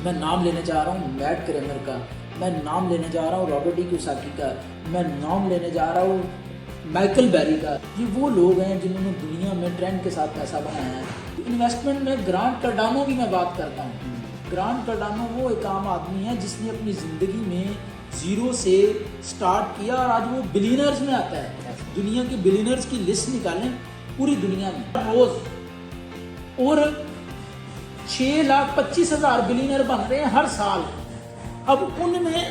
میں نام لینے جا رہا ہوں میٹ کریمر کا، میں نام لینے جا رہا ہوں رابرٹ کیوساکی کا، میں نام لینے جا رہا ہوں مائیکل بیری کا۔ یہ وہ لوگ ہیں جنہوں نے دنیا میں ٹرینڈ کے ساتھ پیسہ بنایا ہے۔ انویسٹمنٹ میں گرانٹ کارڈانو کی میں بات کرتا ہوں۔ گرانٹ کارڈانو وہ ایک عام آدمی ہے جس نے اپنی زندگی میں زیرو سے سٹارٹ کیا اور آج وہ بلینرز میں آتا ہے۔ دنیا کے بلینرز کی لسٹ نکالیں پوری دنیا میں روز، اور 6,25,000 بلینر بن رہے ہیں ہر سال۔ اب ان میں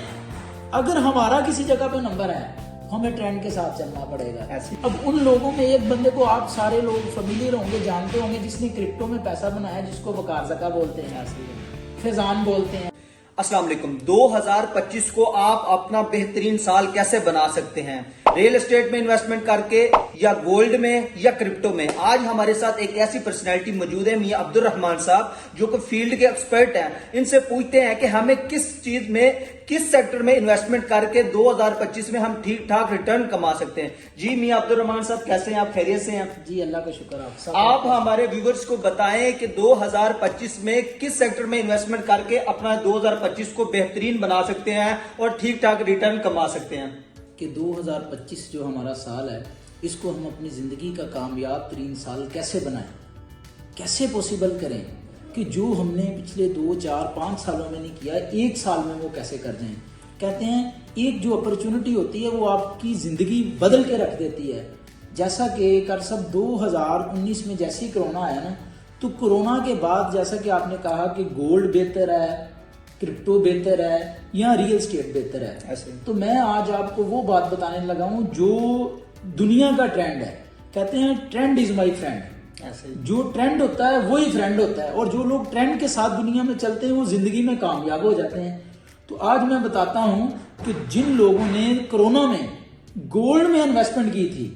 اگر ہمارا کسی جگہ پہ نمبر ہے، ہمیں ٹرینڈ کے ساتھ چلنا پڑے گا۔ اب ان لوگوں میں ایک بندے کو آپ سارے لوگ فیملیئر ہوں گے، جانتے ہوں گے، جس نے کرپٹو میں پیسہ بنایا، جس کو وقار زکا بولتے ہیں، فیضان بولتے ہیں۔ السلام علیکم۔ 2025 کو آپ اپنا بہترین سال کیسے بنا سکتے ہیں؟ ریل اسٹیٹ میں انویسٹمنٹ کر کے، یا گولڈ میں، یا کرپٹو میں؟ آج ہمارے ساتھ ایک ایسی پرسنالٹی موجود ہے، میاں عبد الرحمان صاحب، جو کہ فیلڈ کے ایکسپرٹ ہیں۔ ان سے پوچھتے ہیں کہ ہمیں کس چیز میں، کس سیکٹر میں انویسٹمنٹ کر کے 2025 میں ہم ٹھیک ٹھاک ریٹرن کما سکتے ہیں۔ جی میاں عبد الرحمان صاحب، کیسے ہیں آپ؟ خیریت سے ہیں؟ جی اللہ کا شکر۔ آپ ہمارے ویورز کو بتائیں کہ 2025 میں کس سیکٹر میں انویسٹمنٹ کر کے اپنا 2025 کو بہترین بنا سکتے ہیں اور ٹھیک ٹھاک ریٹرن کما سکتے ہیں؟ کہ 2025 جو ہمارا سال ہے، اس کو ہم اپنی زندگی کا کامیاب ترین سال کیسے بنائیں، کیسے پوسیبل کریں کہ جو ہم نے پچھلے 2، 4، 5 سالوں میں نہیں کیا، ایک سال میں وہ کیسے کر دیں۔ کہتے ہیں ایک جو اپرچونٹی ہوتی ہے وہ آپ کی زندگی بدل کے رکھ دیتی ہے۔ جیسا کہ سب 2019 میں جیسی کرونا آیا نا، تو کرونا کے بعد جیسا کہ آپ نے کہا کہ گولڈ بہتر ہے، کرپٹو بہتر ہے، یا ریل اسٹیٹ بہتر ہے، تو میں آج آپ کو وہ بات بتانے لگا ہوں جو دنیا کا ٹرینڈ ہے۔ کہتے ہیں ٹرینڈ از مائی فرینڈ۔ جو ٹرینڈ ہوتا ہے وہی فرینڈ ہوتا ہے، اور جو لوگ ٹرینڈ کے ساتھ دنیا میں چلتے ہیں وہ زندگی میں کامیاب ہو جاتے ہیں۔ تو آج میں بتاتا ہوں کہ جن لوگوں نے کرونا میں گولڈ میں انویسٹمنٹ کی تھی،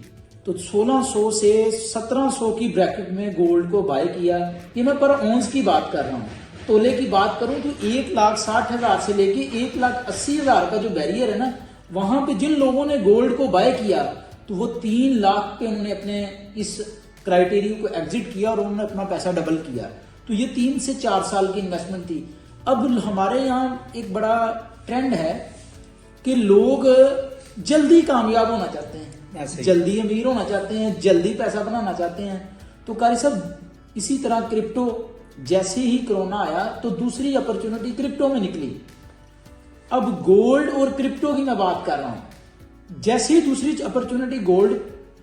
تو 1600 سے 1700 کی بریکٹ میں گولڈ کو بائی کیا۔ یہ میں پر اونس کی بات کر رہا ہوں۔ تولے کی بات کروں تو 1,60,000 سے لے کے 1,80,000 کا جو بیریئر ہے نا، وہاں پہ جن لوگوں نے گولڈ کو بائی کیا تو وہ 3 لاکھ پہ انہوں نے اپنے اس کرائٹیریا کو ایگزٹ کیا اور انہوں نے اپنا پیسہ ڈبل کیا۔ تو یہ 3 سے 4 سال کی انویسٹمنٹ تھی۔ اب ہمارے یہاں ایک بڑا ٹرینڈ ہے کہ لوگ جلدی کامیاب ہونا چاہتے ہیں، جلدی امیر ہونا چاہتے ہیں، جلدی پیسہ بنانا چاہتے ہیں۔ تو قاری صاحب اسی طرح کرپٹو، جیسے ہی کرونا آیا تو دوسری اپرچونٹی کرپٹو میں نکلی۔ اب گولڈ اور کرپٹو کی میں بات کر رہا ہوں۔ جیسے ہی دوسری اپرچونٹی گولڈ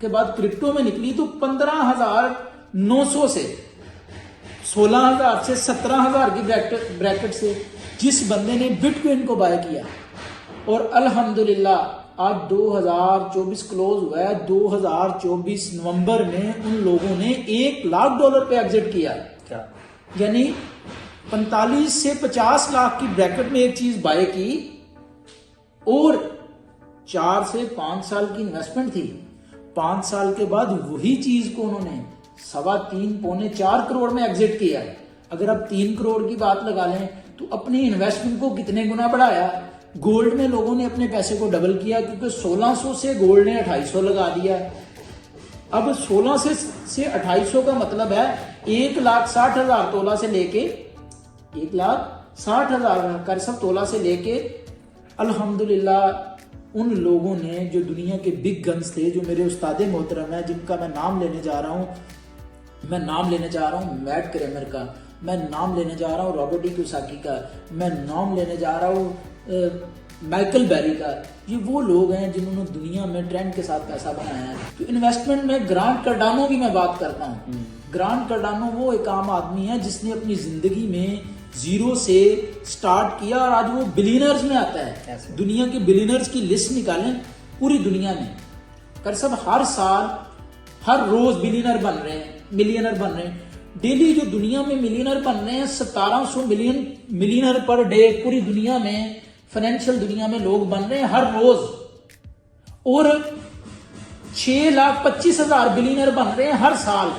کے بعد کرپٹو میں نکلی تو 15,900 سے 16,000 سے 17,000 کی بریکٹ سے جس بندے نے بٹ کوئن کو بائی کیا، اور الحمدللہ آج 2024 کلوز ہوا ہے، 2024 نومبر میں ان لوگوں نے $1 لاکھ پہ ایگزٹ کیا۔ یعنی 45 سے 50 لاکھ کی بریکٹ میں ایک چیز بائی کی، اور 4 سے 5 سال کی انویسٹمنٹ تھی۔ 5 سال کے بعد وہی چیز کو انہوں نے 3.25 پونے 4 کروڑ میں ایگزٹ کیا۔ اگر آپ 3 کروڑ کی بات لگا لیں تو اپنی انویسٹمنٹ کو کتنے گنا بڑھایا۔ گولڈ میں لوگوں نے اپنے پیسے کو ڈبل کیا، کیونکہ 1600 سے گولڈ نے 250 لگا دیا۔ اب 16 سے 250 کا مطلب ہے 1,60,000 تولہ سے لے کے 1,60,000 کا سب تولہ سے لے کے الحمدللہ ان لوگوں نے جو دنیا کے بگ گنز تھے، جو میرے استاد محترم ہیں، جن کا میں نام لینے جا رہا ہوں۔ میں نام لینے جا رہا ہوں میٹ کریمر کا، میں نام لینے جا رہا ہوں رابرٹ کیوساکی کا، میں نام لینے جا رہا ہوں مائیکل بیری کا۔ یہ وہ لوگ ہیں جنہوں نے دنیا میں ٹرینڈ کے ساتھ پیسہ بنایا ہے۔ تو انویسٹمنٹ میں گرانٹ کارڈانو کی میں بات کرتا ہوں۔ گرانٹ کارڈانو وہ ایک عام آدمی ہے جس نے اپنی زندگی میں زیرو سے سٹارٹ کیا اور آج وہ بلینرز میں آتا ہے۔ دنیا کے بلینرز کی لسٹ نکالیں پوری دنیا میں، کر سب ہر سال ہر روز بلینر بن رہے ہیں، ملینر بن رہے ہیں۔ ڈیلی جو دنیا میں ملینر بن رہے ہیں 1700 ملینر پر ڈے پوری دنیا میں، فائنینشیل دنیا میں لوگ بن رہے ہیں ہر روز، اور 6,25,000 بلینر بن رہے ہیں ہر سال۔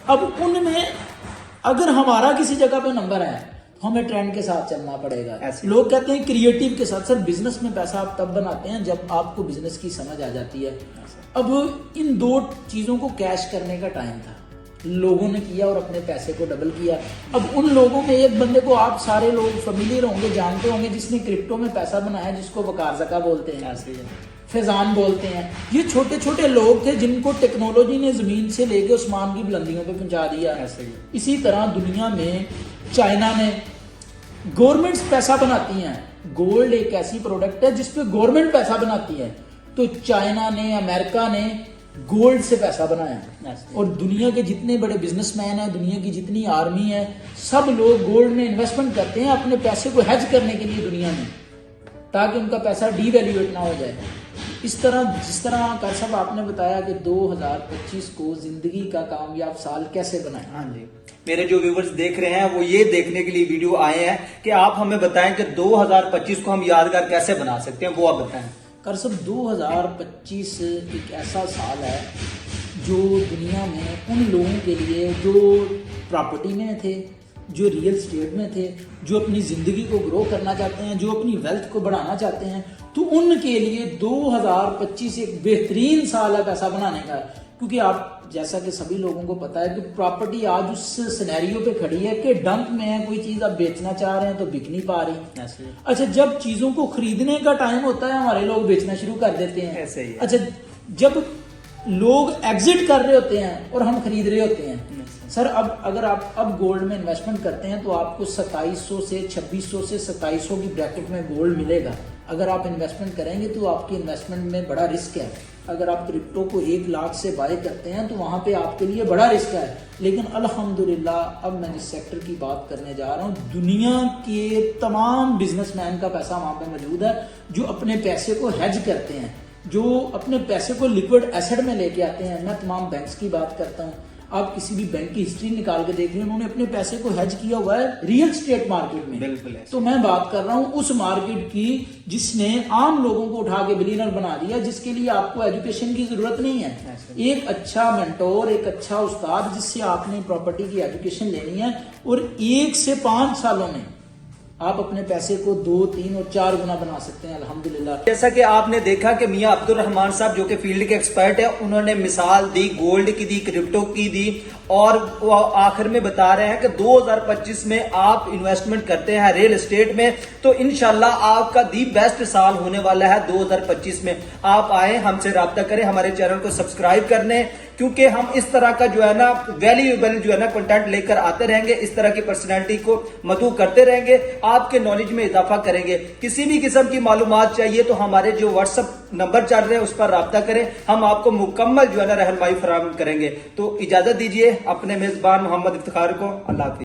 اب ان میں اگر ہمارا کسی جگہ پہ نمبر ہے، ہمیں ٹرینڈ کے ساتھ چلنا پڑے گا۔ لوگ کہتے ہیں کریٹیو کے ساتھ۔ سر بزنس میں پیسہ آپ تب بناتے ہیں جب آپ کو بزنس کی سمجھ آ جاتی ہے۔ اب ان 2 چیزوں کو کیش کرنے کا ٹائم تھا۔ لوگوں نے کیا اور اپنے پیسے کو ڈبل کیا. اب ان لوگوں میں ایک بندے کو آپ سارے لوگ فیملیئر ہوں گے, جانتے ہوں گے, جس نے کرپٹو میں پیسہ بنایا, جس کو وقار زکا بولتے ہیں, فیضان بولتے ہیں. یہ چھوٹے چھوٹے لوگ تھے جن کو ٹیکنالوجی نے زمین سے لے کے عثمان کی بلندیوں پہ پہنچا دیا. اسی طرح دنیا میں چائنا نے, گورنمنٹس پیسہ بناتی ہیں. گولڈ ایک ایسی پروڈکٹ ہے جس پہ گورنمنٹ پیسہ بناتی ہے, تو چائنا نے, امریکہ نے گولڈ سے پیسہ بنایا. اور دنیا کے جتنے بڑے بزنس مین ہیں, دنیا کی جتنی آرمی ہے, سب لوگ گولڈ میں انویسٹمنٹ کرتے ہیں اپنے پیسے کو ہیج کرنے کے لیے دنیا میں, تاکہ ان کا پیسہ ڈی ویلیویٹ نہ ہو جائے. اس طرح جس طرح کر صاحب آپ نے بتایا کہ 2025 کو زندگی کا کامیاب سال کیسے بنائیں. ہاں جی, میرے جو ویورز دیکھ رہے ہیں وہ یہ دیکھنے کے لیے ویڈیو آئے ہیں کہ آپ ہمیں بتائیں کہ 2025 کو ہم یادگار کیسے بنا سکتے ہیں, وہ آپ بتائیں. کر صاحب 2025 ایک ایسا سال ہے جو دنیا میں ان لوگوں کے لیے جو پراپرٹی میں تھے, جو ریئل اسٹیٹ میں تھے, جو اپنی زندگی کو گرو کرنا چاہتے ہیں, جو اپنی ویلتھ کو بڑھانا چاہتے ہیں, تو ان کے لیے 2025 ایک بہترین سال ہے پیسہ بنانے کا. کیونکہ آپ جیسا کہ سبھی لوگوں کو پتا ہے کہ پراپرٹی آج اس سینیریو پہ کھڑی ہے کہ ڈمپ میں ہے, کوئی چیز آپ بیچنا چاہ رہے ہیں تو بک نہیں پا رہی. اچھا, جب چیزوں کو خریدنے کا ٹائم ہوتا ہے ہمارے لوگ بیچنا شروع کر دیتے ہیں. اچھا, جب لوگ ایگزٹ کر رہے ہوتے ہیں اور ہم خرید رہے ہوتے ہیں. سر اب اگر آپ اب گولڈ میں انویسٹمنٹ کرتے ہیں تو آپ کو 2700 سے 2600 سے 2700 کی بریکٹ میں گولڈ ملے گا. اگر آپ انویسٹمنٹ کریں گے تو آپ کی انویسٹمنٹ میں بڑا رسک ہے. اگر آپ کرپٹو کو 1 لاکھ سے بائی کرتے ہیں تو وہاں پہ آپ کے لیے بڑا رسک ہے. لیکن الحمدللہ اب میں جس سیکٹر کی بات کرنے جا رہا ہوں, دنیا کے تمام بزنس مین کا پیسہ وہاں پہ موجود ہے جو اپنے پیسے کو ہیج کرتے ہیں, جو اپنے پیسے کو لیکوڈ ایسڈ میں لے کے آتے ہیں. میں تمام بینکس کی بات کرتا ہوں, آپ کسی بھی بینک کی ہسٹری نکال کے دیکھ لیں, انہوں نے اپنے پیسے کو ہیج کیا ہوا ہے ریئل اسٹیٹ مارکیٹ میں. بالکل. تو میں بات کر رہا ہوں اس مارکیٹ کی جس نے عام لوگوں کو اٹھا کے بلینر بنا دیا, جس کے لیے آپ کو ایجوکیشن کی ضرورت نہیں ہے. ایک اچھا مینٹور, ایک اچھا استاد جس سے آپ نے پراپرٹی کی ایجوکیشن لینی ہے, اور 1 سے 5 سالوں میں آپ اپنے پیسے کو 2, 3 اور 4 گنا بنا سکتے ہیں الحمدللہ. جیسا کہ آپ نے دیکھا کہ میاں عبد الرحمان صاحب جو کہ فیلڈ کے ایکسپرٹ ہیں, انہوں نے مثال دی, گولڈ کی دی, کرپٹو کی دی, اور وہ آخر میں بتا رہے ہیں کہ 2025 میں آپ انویسٹمنٹ کرتے ہیں ریل اسٹیٹ میں تو انشاءاللہ آپ کا دی بیسٹ سال ہونے والا ہے 2025 میں. آپ آئیں, ہم سے رابطہ کریں, ہمارے چینل کو سبسکرائب کرنے, کیونکہ ہم اس طرح کا جو ہے نا ویلیویبل جو ہے نا کنٹینٹ لے کر آتے رہیں گے, اس طرح کی پرسنالٹی کو مدعو کرتے رہیں گے, آپ کے نالج میں اضافہ کریں گے. کسی بھی قسم کی معلومات چاہیے تو ہمارے جو واٹس ایپ نمبر چل رہے ہیں اس پر رابطہ کریں, ہم آپ کو مکمل جو ہے نا رہنمائی فراہم کریں گے. تو اجازت دیجیے اپنے میزبان محمد افتخار کو. اللہ حافظ.